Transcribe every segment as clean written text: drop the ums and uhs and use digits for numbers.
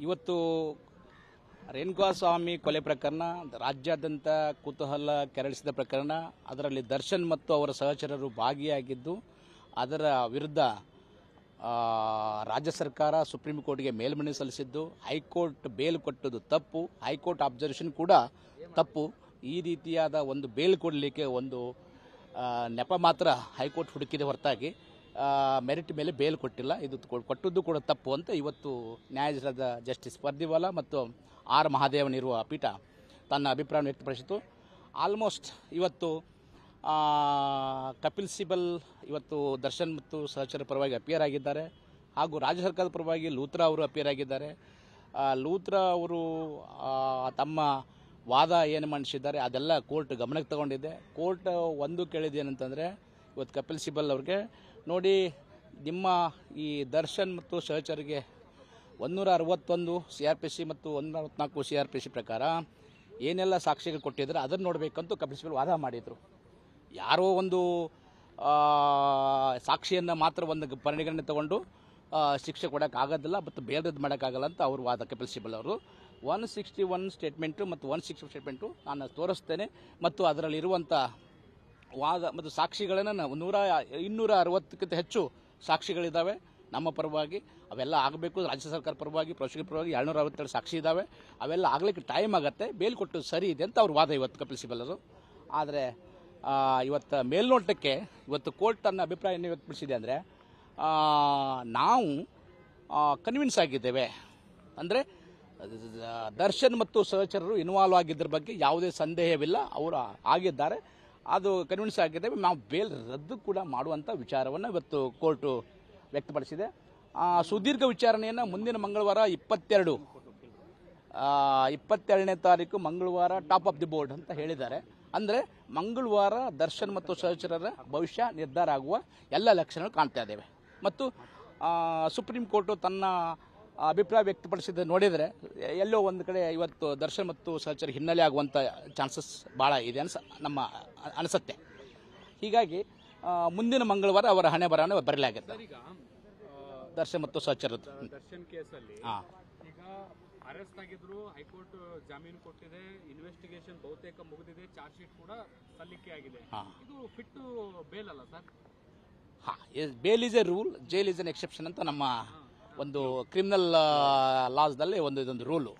ಇವತ್ತು ರೇಣುಕಾಸ್ವಾಮಿ ಕೊಲೆ ಪ್ರಕರಣ ರಾಜ್ಯಾದ್ಯಂತ ಕುತೂಹಲ ಕೆರಳಿಸಿದ ಪ್ರಕರಣ. ಅದರಲ್ಲಿ ದರ್ಶನ್ ಮತ್ತು ಅವರ ಸಹಚರರು ಭಾಗಿಯಾಗಿದ್ದು ಅದರ ವಿರುದ್ಧ ರಾಜ್ಯ ಸರ್ಕಾರ ಸುಪ್ರೀಂ ಕೋರ್ಟ್ಗೆ ಮೇಲ್ಮನವಿ ಸಲ್ಲಿಸಿದ್ದು, ಹೈಕೋರ್ಟ್ ಬೇಲ್ ಕೊಟ್ಟದ್ದು ತಪ್ಪು, ಹೈಕೋರ್ಟ್ ಅಬ್ಸರ್ವೇಷನ್ ಕೂಡ ತಪ್ಪು. ಈ ರೀತಿಯಾದ ಒಂದು ಬೇಲ್ ಕೊಡಲಿಕ್ಕೆ ಒಂದು ನೆಪ ಮಾತ್ರ ಹೈಕೋರ್ಟ್ ಹುಡುಕಿದೆ ಹೊರತಾಗಿ ಮೆರಿಟ್ ಮೇಲೆ ಬೇಲ್ ಕೊಟ್ಟಿಲ್ಲ. ಇದು ಕೊಟ್ಟದ್ದು ಕೂಡ ತಪ್ಪು ಅಂತ ಇವತ್ತು ನ್ಯಾಯಾಧೀಶರಾದ ಜಸ್ಟಿಸ್ ಪರ್ದಿವಾಲಾ ಮತ್ತು ಆರ್ ಮಹಾದೇವನಿರುವ ಪೀಠ ತನ್ನ ಅಭಿಪ್ರಾಯ ವ್ಯಕ್ತಪಡಿಸಿತು. ಆಲ್ಮೋಸ್ಟ್ ಇವತ್ತು ಕಪಿಲ್ ಸಿಬಲ್ ಇವತ್ತು ದರ್ಶನ್ ಮತ್ತು ಸಹಚರ ಪರವಾಗಿ ಅಪಿಯರ್ ಆಗಿದ್ದಾರೆ, ಹಾಗೂ ರಾಜ್ಯ ಸರ್ಕಾರದ ಪರವಾಗಿ ಲೂತ್ರಾ ಅವರು ಅಪಿಯರ್ ಆಗಿದ್ದಾರೆ. ಲೂತ್ರಾ ಅವರು ತಮ್ಮ ವಾದ ಏನು ಮಂಡಿಸಿದ್ದಾರೆ ಅದೆಲ್ಲ ಕೋರ್ಟ್ ಗಮನಕ್ಕೆ ತಗೊಂಡಿದೆ. ಕೋರ್ಟ್ ಒಂದು ಕೇಳಿದೆ ಏನಂತಂದರೆ, ಇವತ್ತು ಕಪಿಲ್ ಸಿಬಲ್ ಅವ್ರಿಗೆ ನೋಡಿ, ನಿಮ್ಮ ಈ ದರ್ಶನ್ ಮತ್ತು ಸಹಚರಿಗೆ 161 CRPC ಮತ್ತು 164 CRPC ಪ್ರಕಾರ ಏನೆಲ್ಲ ಸಾಕ್ಷಿಗಳು ಕೊಟ್ಟಿದ್ದಾರೆ ಅದನ್ನು ನೋಡಬೇಕಂತೂ ಕಪಿಲ್ ಸಿಬಲ್ ವಾದ ಮಾಡಿದರು. ಯಾರೋ ಒಂದು ಸಾಕ್ಷಿಯನ್ನು ಮಾತ್ರ ಒಂದು ಪರಿಗಣನೆ ತಗೊಂಡು ಶಿಕ್ಷೆ ಕೊಡೋಕ್ಕಾಗೋದಿಲ್ಲ ಮತ್ತು ಬೇರೆದು ಮಾಡೋಕ್ಕಾಗಲ್ಲ ಅಂತ ಅವರು ವಾದ. ಕಪಿಲ್ ಸಿಬಲ್ ಅವರು 161 ಸ್ಟೇಟ್ಮೆಂಟು ಮತ್ತು 160 ಸ್ಟೇಟ್ಮೆಂಟು ನಾನು ತೋರಿಸ್ತೇನೆ ಮತ್ತು ಅದರಲ್ಲಿರುವಂಥ ವಾದ ಮತ್ತು ಸಾಕ್ಷಿಗಳನ್ನು 260ಕ್ಕಿಂತ ಹೆಚ್ಚು ಸಾಕ್ಷಿಗಳಿದ್ದಾವೆ ನಮ್ಮ ಪರವಾಗಿ. ಅವೆಲ್ಲ ಆಗಬೇಕು. ರಾಜ್ಯ ಸರ್ಕಾರ ಪರವಾಗಿ, ಪ್ರಾಸಿಕ್ಯೂಷನ್ ಪರವಾಗಿ 262 ಸಾಕ್ಷಿ ಇದ್ದಾವೆ. ಅವೆಲ್ಲ ಆಗಲಿಕ್ಕೆ ಟೈಮ್ ಆಗುತ್ತೆ, ಬೇಲ್ ಕೊಟ್ಟು ಸರಿ ಇದೆ ಅಂತ ಅವ್ರ ವಾದ ಇವತ್ತು ಕಪಿಲ್ ಸಿಬಲ್ ಅವರು. ಆದರೆ ಇವತ್ತು ಮೇಲ್ನೋಟಕ್ಕೆ ಇವತ್ತು ಕೋರ್ಟ್ ತನ್ನ ಅಭಿಪ್ರಾಯ ಏನು ವ್ಯಕ್ತಪಡಿಸಿದೆ ಅಂದರೆ, ನಾವು ಕನ್ವಿನ್ಸ್ ಆಗಿದ್ದೇವೆ, ಅಂದರೆ ದರ್ಶನ್ ಮತ್ತು ಸಹಚರರು ಇನ್ವಾಲ್ವ್ ಆಗಿದ್ದರ ಬಗ್ಗೆ ಯಾವುದೇ ಸಂದೇಹವಿಲ್ಲ, ಅವರು ಆಗಿದ್ದಾರೆ, ಅದು ಕನ್ವಿನ್ಸ್ ಆಗಿದ್ದೇವೆ, ನಾವು ಬೇಲ್ ರದ್ದು ಕೂಡ ಮಾಡುವಂಥ ವಿಚಾರವನ್ನು ಇವತ್ತು ಕೋರ್ಟು ವ್ಯಕ್ತಪಡಿಸಿದೆ. ಸುದೀರ್ಘ ವಿಚಾರಣೆಯನ್ನು ಮುಂದಿನ ಮಂಗಳವಾರ 22ನೇ ತಾರೀಕು ಮಂಗಳವಾರ ಟಾಪ್ ಆಫ್ ದಿ ಬೋರ್ಡ್ ಅಂತ ಹೇಳಿದ್ದಾರೆ. ಅಂದರೆ ಮಂಗಳವಾರ ದರ್ಶನ್ ಮತ್ತು ಸಹಚರರ ಭವಿಷ್ಯ ನಿರ್ಧಾರ ಆಗುವ ಎಲ್ಲ ಲಕ್ಷಣಗಳು ಕಾಣ್ತಾ ಇದ್ದೇವೆ. ಮತ್ತು ಸುಪ್ರೀಂ ಕೋರ್ಟು ತನ್ನ ಅಭಿಪ್ರಾಯ ವ್ಯಕ್ತಪಡಿಸಿದ ನೋಡಿದರೆ ಎಲ್ಲೋ ಒಂದು ಕಡೆ ಇವತ್ತು ದರ್ಶನ್ ಮತ್ತು ಸಹಚರ ಹಿನ್ನೆಲೆ ಆಗುವಂಥ ಚಾನ್ಸಸ್ ಭಾಳ ಇದೆ ನಮ್ಮ ಅನಿಸುತ್ತೆ. ಹೀಗಾಗಿ ಮುಂದಿನ ಮಂಗಳವಾರ ಅವರ ಹಣೆ ಬರಹಣ ಬರಲಾಗುತ್ತೆ. ದರ್ಶನ್ ಮತ್ತು ಸಹಚರದ್ದು ದರ್ಶನ್ ಕೇಸಲ್ಲಿ ಈಗ ಅರೆಸ್ಟ್ ಆಗಿದ್ರು, ಹೈಕೋರ್ಟ್ ಜಾಮೀನು ಕೊಟ್ಟಿದೆ, ಇನ್ವೆಸ್ಟಿಗೇಷನ್ ಬಹುತೇಕ ಮುಗಿದಿದೆ, ಚಾರ್ಜ್ ಶೀಟ್ ಕೂಡ ಸಲ್ಲಿಕೆ ಆಗಿದೆ. ಇದು ಫಿಟ್ ಬೇಲ್ ಅಲ್ಲ sir? Bail is a rule, jail is an exception ಅಂತ ನಮ್ಮ ಒಂದು ಕ್ರಿಮಿನಲ್ ಲಾಸ್ದಲ್ಲಿ ಇದೊಂದು ರೂಲು.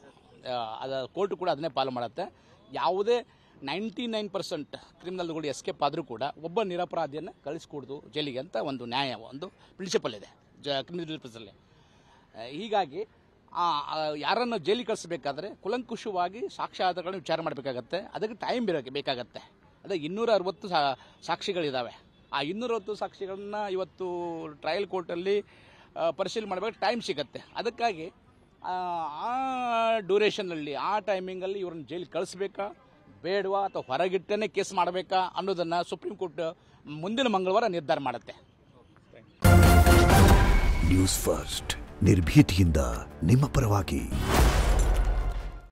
ಅದು ಕೋರ್ಟ್ ಕೂಡ ಅದನ್ನೇ ಫಾಲೋ ಮಾಡುತ್ತೆ. ಯಾವುದೇ 99% ಕ್ರಿಮಿನಲ್ಗಳು ಎಸ್ಕೇಪ್ ಆದರೂ ಕೂಡ ಒಬ್ಬ ನಿರಪರಾಧಿಯನ್ನು ಕಳಿಸ್ಕೊಡ್ದು ಜೈಲಿಗೆ ಅಂತ ಒಂದು ನ್ಯಾಯ, ಒಂದು ಪ್ರಿನ್ಸಿಪಲ್ ಇದೆ ಕ್ರಿಮಿನಲ್ ಡಿಫೆನ್ಸಲ್ಲಿ. ಹೀಗಾಗಿ ಯಾರನ್ನು ಜೈಲಿಗೆ ಕಳಿಸಬೇಕಾದ್ರೆ ಕುಲಂಕುಷವಾಗಿ ಸಾಕ್ಷ್ಯಾಧಾರಗಳನ್ನು ವಿಚಾರ ಮಾಡಬೇಕಾಗತ್ತೆ, ಅದಕ್ಕೆ ಟೈಮ್ ಬೇಕಾಗತ್ತೆ. ಅದೇ 260 ಸಾಕ್ಷಿಗಳಿದ್ದಾವೆ. ಆ 260 ಸಾಕ್ಷಿಗಳನ್ನ ಇವತ್ತು ಟ್ರಯಲ್ ಕೋರ್ಟಲ್ಲಿ ಪರಿಶೀಲನೆ ಮಾಡಬೇಕು, ಟೈಮ್ ಸಿಗುತ್ತೆ. ಅದಕ್ಕಾಗಿ ಆ ಡ್ಯೂರೇಷನ್ನಲ್ಲಿ, ಆ ಟೈಮಿಂಗಲ್ಲಿ ಇವ್ರನ್ನ ಜೈಲಿಗೆ ಕಳಿಸ್ಬೇಕಾ ಬೇಡವಾ ಅಥವಾ ಹೊರಗಿಟ್ಟೇ ಕೇಸ್ ಮಾಡಬೇಕಾ ಅನ್ನೋದನ್ನು ಸುಪ್ರೀಂ ಕೋರ್ಟ್ ಮುಂದಿನ ಮಂಗಳವಾರ ನಿರ್ಧಾರ ಮಾಡುತ್ತೆ. ನ್ಯೂಸ್ ಫಸ್ಟ್, ನಿರ್ಭೀತಿಯಿಂದ ನಿಮ್ಮ ಪರವಾಗಿ.